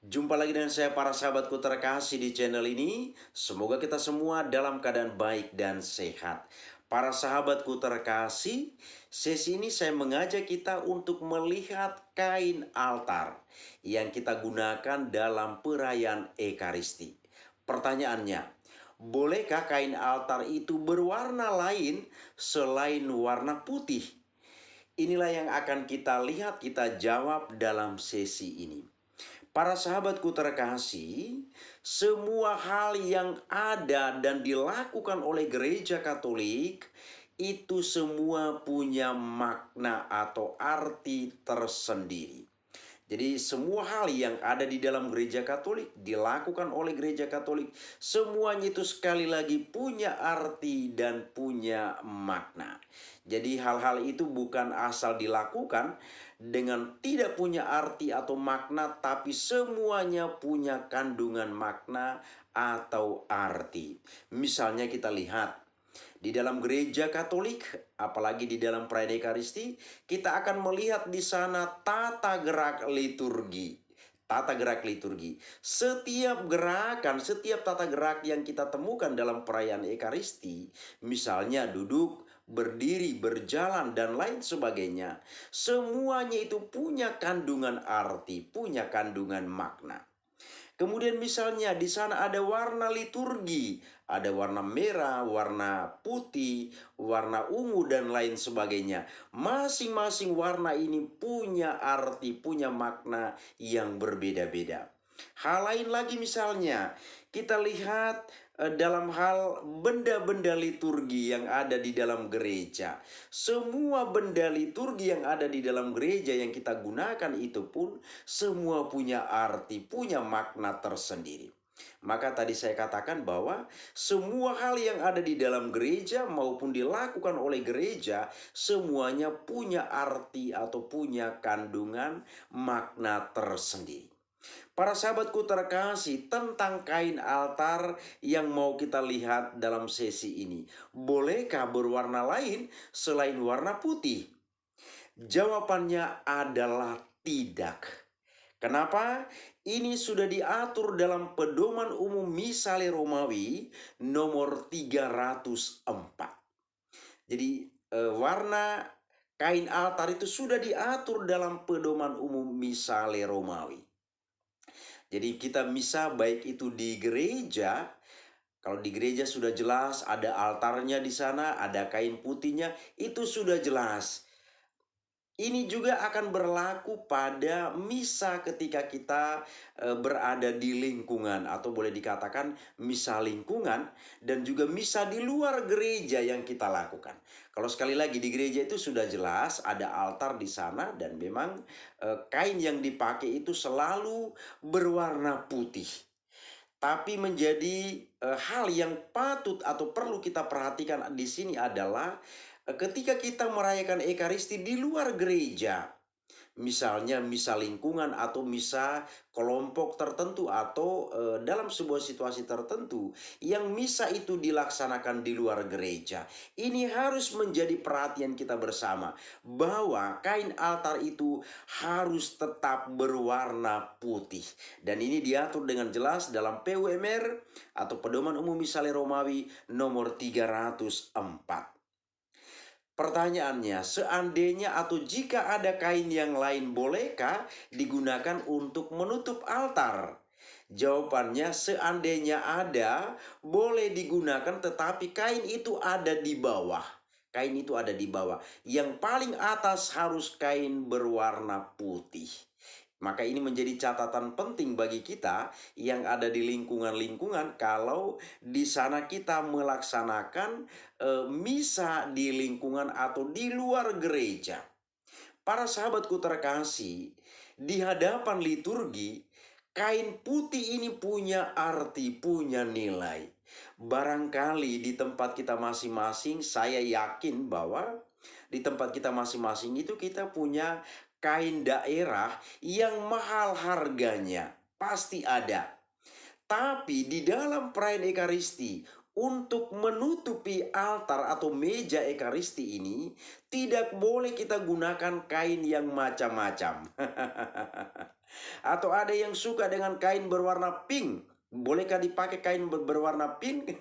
Jumpa lagi dengan saya para sahabatku terkasih di channel ini. Semoga kita semua dalam keadaan baik dan sehat. Para sahabatku terkasih, sesi ini saya mengajak kita untuk melihat kain altar yang kita gunakan dalam perayaan Ekaristi. Pertanyaannya, bolehkah kain altar itu berwarna lain selain warna putih? Inilah yang akan kita lihat, kita jawab dalam sesi ini. Para sahabatku terkasih, semua hal yang ada dan dilakukan oleh gereja Katolik itu semua punya makna atau arti tersendiri. Jadi semua hal yang ada di dalam gereja Katolik dilakukan oleh gereja Katolik, semuanya itu sekali lagi punya arti dan punya makna. Jadi hal-hal itu bukan asal dilakukan dengan tidak punya arti atau makna, tapi semuanya punya kandungan makna atau arti. Misalnya kita lihat di dalam gereja Katolik, apalagi di dalam perayaan Ekaristi, kita akan melihat di sana tata gerak liturgi. Tata gerak liturgi. Setiap gerakan, setiap tata gerak yang kita temukan dalam perayaan Ekaristi, misalnya duduk, berdiri, berjalan, dan lain sebagainya, semuanya itu punya kandungan arti, punya kandungan makna. Kemudian misalnya di sana ada warna liturgi, ada warna merah, warna putih, warna ungu dan lain sebagainya. Masing-masing warna ini punya arti, punya makna yang berbeda-beda. Hal lain lagi misalnya, kita lihat dalam hal benda-benda liturgi yang ada di dalam gereja. Semua benda liturgi yang ada di dalam gereja yang kita gunakan itu pun semua punya arti, punya makna tersendiri. Maka tadi saya katakan bahwa semua hal yang ada di dalam gereja maupun dilakukan oleh gereja, semuanya punya arti atau punya kandungan makna tersendiri. Para sahabatku terkasih, tentang kain altar yang mau kita lihat dalam sesi ini, bolehkah berwarna lain selain warna putih? Jawabannya adalah tidak. Kenapa? Ini sudah diatur dalam Pedoman Umum Misale Romawi nomor 304. Jadi warna kain altar itu sudah diatur dalam Pedoman Umum Misale Romawi. Jadi kita misa baik itu di gereja, kalau di gereja sudah jelas ada altarnya di sana, ada kain putihnya, itu sudah jelas. Ini juga akan berlaku pada misa ketika kita berada di lingkungan, atau boleh dikatakan misa lingkungan, dan juga misa di luar gereja yang kita lakukan. Kalau sekali lagi di gereja itu sudah jelas ada altar di sana, dan memang kain yang dipakai itu selalu berwarna putih. Tapi menjadi hal yang patut atau perlu kita perhatikan di sini adalah ketika kita merayakan Ekaristi di luar gereja, misalnya misa lingkungan atau misa kelompok tertentu, atau dalam sebuah situasi tertentu yang misa itu dilaksanakan di luar gereja, ini harus menjadi perhatian kita bersama bahwa kain altar itu harus tetap berwarna putih, dan ini diatur dengan jelas dalam PUMR atau Pedoman Umum Misale Romawi nomor 304. Pertanyaannya, seandainya atau jika ada kain yang lain, bolehkah digunakan untuk menutup altar? Jawabannya, seandainya ada, boleh digunakan, tetapi kain itu ada di bawah. Kain itu ada di bawah. Yang paling atas harus kain berwarna putih. Maka ini menjadi catatan penting bagi kita yang ada di lingkungan-lingkungan, kalau di sana kita melaksanakan misa di lingkungan atau di luar gereja. Para sahabatku terkasih, di hadapan liturgi, kain putih ini punya arti, punya nilai. Barangkali di tempat kita masing-masing, saya yakin bahwa di tempat kita masing-masing itu kita punya kain daerah yang mahal harganya. Pasti ada. Tapi di dalam perayaan Ekaristi, untuk menutupi altar atau meja Ekaristi ini, tidak boleh kita gunakan kain yang macam-macam. Atau ada yang suka dengan kain berwarna pink. Bolehkah dipakai kain berwarna pink?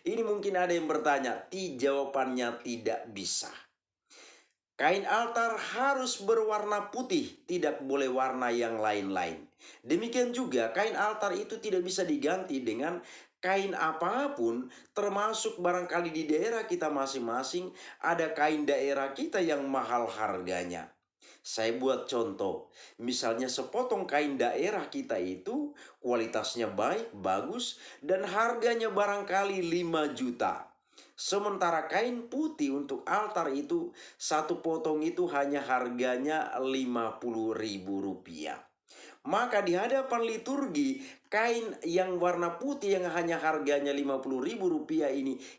Ini mungkin ada yang bertanya. Jawabannya tidak bisa. Kain altar harus berwarna putih, tidak boleh warna yang lain-lain. Demikian juga kain altar itu tidak bisa diganti dengan kain apapun, termasuk barangkali di daerah kita masing-masing ada kain daerah kita yang mahal harganya. Saya buat contoh, misalnya sepotong kain daerah kita itu kualitasnya baik, bagus, dan harganya barangkali 5 juta. Sementara kain putih untuk altar itu satu potong itu hanya harganya 50.000 rupiah. Maka di hadapan liturgi, kain yang warna putih yang hanya harganya 50.000 rupiah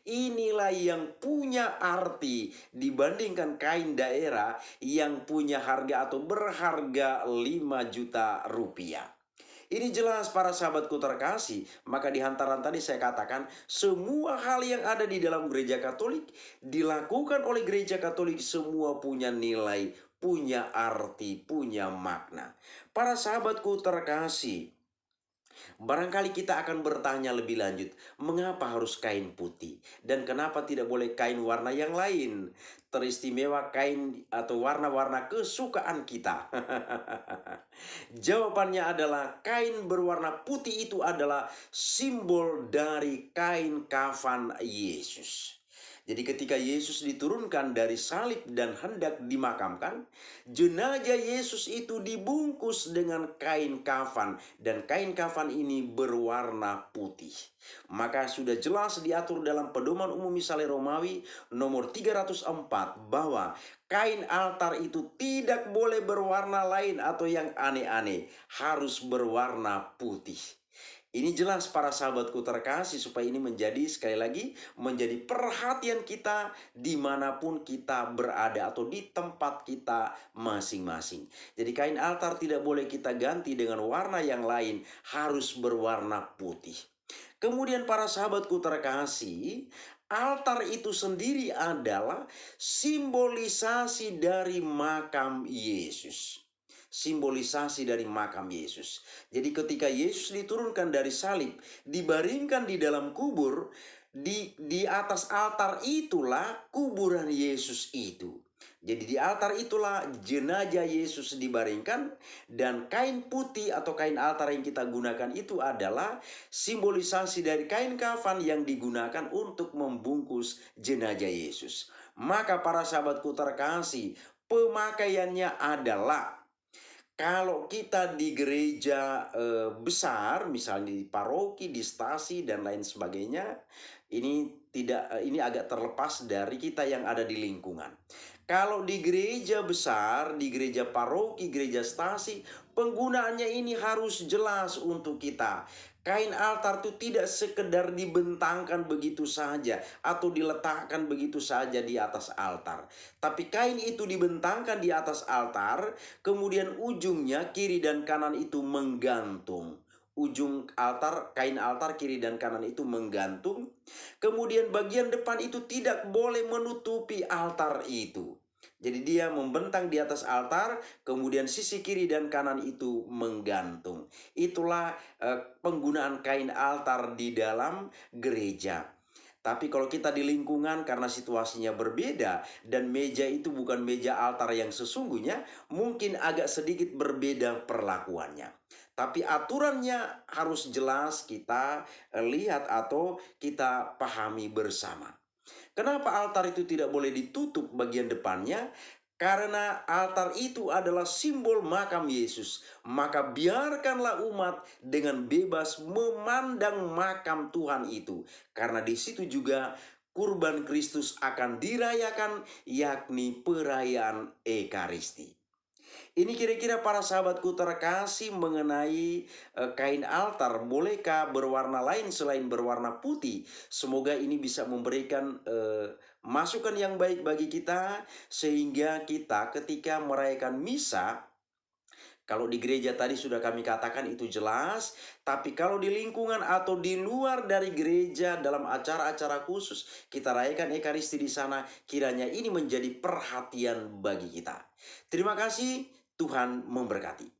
inilah yang punya arti dibandingkan kain daerah yang punya harga atau berharga 5 juta rupiah. Ini jelas para sahabatku terkasih, maka di hantaran tadi saya katakan semua hal yang ada di dalam gereja Katolik dilakukan oleh gereja Katolik semua punya nilai, punya arti, punya makna. Para sahabatku terkasih, barangkali kita akan bertanya lebih lanjut, mengapa harus kain putih? Dan kenapa tidak boleh kain warna yang lain? Teristimewa kain atau warna-warna kesukaan kita. Jawabannya adalah kain berwarna putih itu adalah simbol dari kain kafan Yesus. Jadi ketika Yesus diturunkan dari salib dan hendak dimakamkan, jenazah Yesus itu dibungkus dengan kain kafan dan kain kafan ini berwarna putih. Maka sudah jelas diatur dalam Pedoman Umum Misale Romawi nomor 304 bahwa kain altar itu tidak boleh berwarna lain atau yang aneh-aneh, harus berwarna putih. Ini jelas para sahabatku terkasih supaya ini menjadi sekali lagi menjadi perhatian kita dimanapun kita berada atau di tempat kita masing-masing. Jadi kain altar tidak boleh kita ganti dengan warna yang lain, harus berwarna putih. Kemudian para sahabatku terkasih, altar itu sendiri adalah simbolisasi dari makam Yesus. Simbolisasi dari makam Yesus. Jadi ketika Yesus diturunkan dari salib, dibaringkan di dalam kubur, di atas altar itulah kuburan Yesus itu. Jadi di altar itulah jenazah Yesus dibaringkan, dan kain putih atau kain altar yang kita gunakan itu adalah simbolisasi dari kain kafan yang digunakan untuk membungkus jenazah Yesus. Maka para sahabatku terkasih, pemakaiannya adalah kalau kita di gereja besar, misalnya di paroki, di stasi dan lain sebagainya, ini agak terlepas dari kita yang ada di lingkungan. Kalau di gereja besar, di gereja paroki, gereja stasi, penggunaannya ini harus jelas untuk kita. Kain altar itu tidak sekedar dibentangkan begitu saja atau diletakkan begitu saja di atas altar. Tapi kain itu dibentangkan di atas altar, kemudian ujungnya kiri dan kanan itu menggantung. Ujung altar, kain altar kiri dan kanan itu menggantung. Kemudian bagian depan itu tidak boleh menutupi altar itu. Jadi dia membentang di atas altar, kemudian sisi kiri dan kanan itu menggantung. Itulah penggunaan kain altar di dalam gereja. Tapi kalau kita di lingkungan karena situasinya berbeda dan meja itu bukan meja altar yang sesungguhnya, mungkin agak sedikit berbeda perlakuannya. Tapi aturannya harus jelas kita lihat atau kita pahami bersama. Kenapa altar itu tidak boleh ditutup bagian depannya? Karena altar itu adalah simbol makam Yesus. Maka biarkanlah umat dengan bebas memandang makam Tuhan itu. Karena di situ juga kurban Kristus akan dirayakan, yakni perayaan Ekaristi. Ini kira-kira para sahabatku terkasih mengenai kain altar. Bolehkah berwarna lain selain berwarna putih? Semoga ini bisa memberikan masukan yang baik bagi kita, sehingga kita ketika merayakan misa, kalau di gereja tadi sudah kami katakan itu jelas, tapi kalau di lingkungan atau di luar dari gereja dalam acara-acara khusus kita rayakan Ekaristi di sana, kiranya ini menjadi perhatian bagi kita. Terima kasih, Tuhan memberkati.